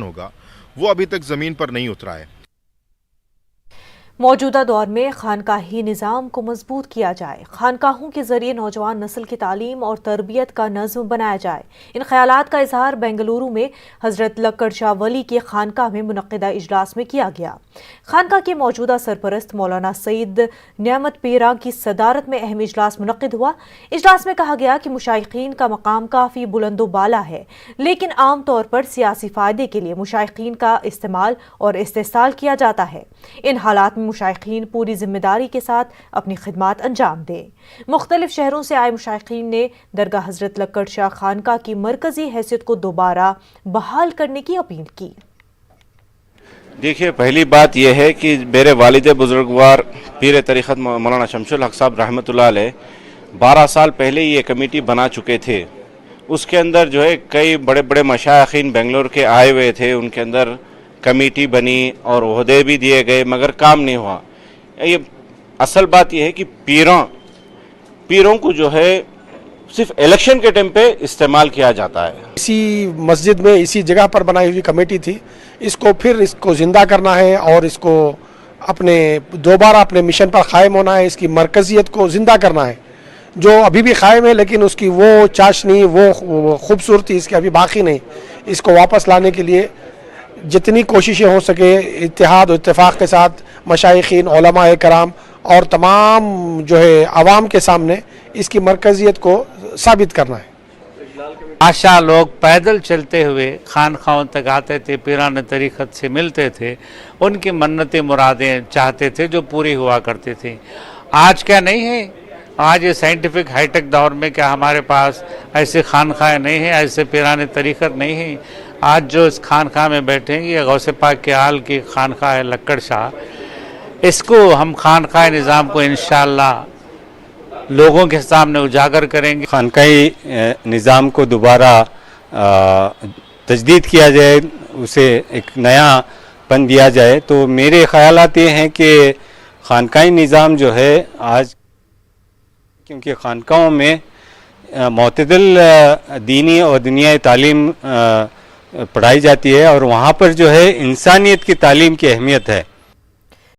ہوگا وہ ابھی تک زمین پر نہیں اترا ہے۔ موجودہ دور میں خانقاہی نظام کو مضبوط کیا جائے، خانقاہوں کے ذریعے نوجوان نسل کی تعلیم اور تربیت کا نظم بنایا جائے۔ ان خیالات کا اظہار بنگلورو میں حضرت لکڑ شاہ ولی کی خانقاہ میں منعقدہ اجلاس میں کیا گیا۔ خانقاہ کے موجودہ سرپرست مولانا سید نعمت پیرا کی صدارت میں اہم اجلاس منعقد ہوا۔ اجلاس میں کہا گیا کہ مشائقین کا مقام کافی بلند و بالا ہے، لیکن عام طور پر سیاسی فائدے کے لیے مشائقین کا استعمال اور استحصال کیا جاتا ہے۔ ان حالات میں مشائقین پوری ذمہ داری کے ساتھ اپنی خدمات انجام دیں۔ مختلف شہروں سے آئے مشائقین نے درگاہ حضرت لکڑ شاہ خانقاہ کی مرکزی حیثیت کو دوبارہ بحال کرنے کی اپیل کی۔ دیکھیے، پہلی بات یہ ہے کہ میرے والد بزرگوار پیر طریقت مولانا شمس الحق صاحب رحمۃ اللہ علیہ 12 سال پہلے یہ کمیٹی بنا چکے تھے۔ اس کے اندر جو ہے کئی بڑے بڑے مشائخین بنگلور کے آئے ہوئے تھے، ان کے اندر کمیٹی بنی اور عہدے بھی دیے گئے، مگر کام نہیں ہوا۔ یہ اصل بات یہ ہے کہ پیروں کو جو ہے صرف الیکشن کے ٹائم پہ استعمال کیا جاتا ہے۔ اسی مسجد میں اسی جگہ پر بنائی ہوئی کمیٹی تھی، اس کو زندہ کرنا ہے اور اس کو دوبارہ اپنے مشن پر قائم ہونا ہے، اس کی مرکزیت کو زندہ کرنا ہے جو ابھی بھی قائم ہے، لیکن اس کی وہ چاشنی، وہ خوبصورتی اس کی ابھی باقی نہیں۔ اس کو واپس لانے کے لیے جتنی کوششیں ہو سکے اتحاد و اتفاق کے ساتھ مشائخین، علماء کرام اور تمام جو ہے عوام کے سامنے اس کی مرکزیت کو ثابت کرنا ہے۔ آشا لوگ پیدل چلتے ہوئے خانقاہوں تک آتے تھے، پیران طریقت سے ملتے تھے، ان کی منتیں مرادیں چاہتے تھے جو پوری ہوا کرتی تھیں۔ آج کیا نہیں ہے؟ آج یہ سائنٹیفک ہائی ٹیک دور میں کیا ہمارے پاس ایسے خانقاہیں نہیں ہیں، ایسے پیران طریقت نہیں ہیں؟ آج جو اس خانقاہ میں بیٹھیں گے، یہ غوث پاک کے آل کی خانقاہ ہے لکڑ شاہ، اس کو ہم خانقاہ نظام کو انشاءاللہ لوگوں کے سامنے اجاگر کریں گے۔ خانقاہی نظام کو دوبارہ تجدید کیا جائے، اسے ایک نیا پن دیا جائے، تو میرے خیالات یہ ہیں کہ خانقاہی نظام جو ہے آج، کیونکہ خانقاہوں میں معتدل دینی اور دنیائی تعلیم پڑھائی جاتی ہے اور وہاں پر جو ہے انسانیت کی تعلیم کی اہمیت ہے،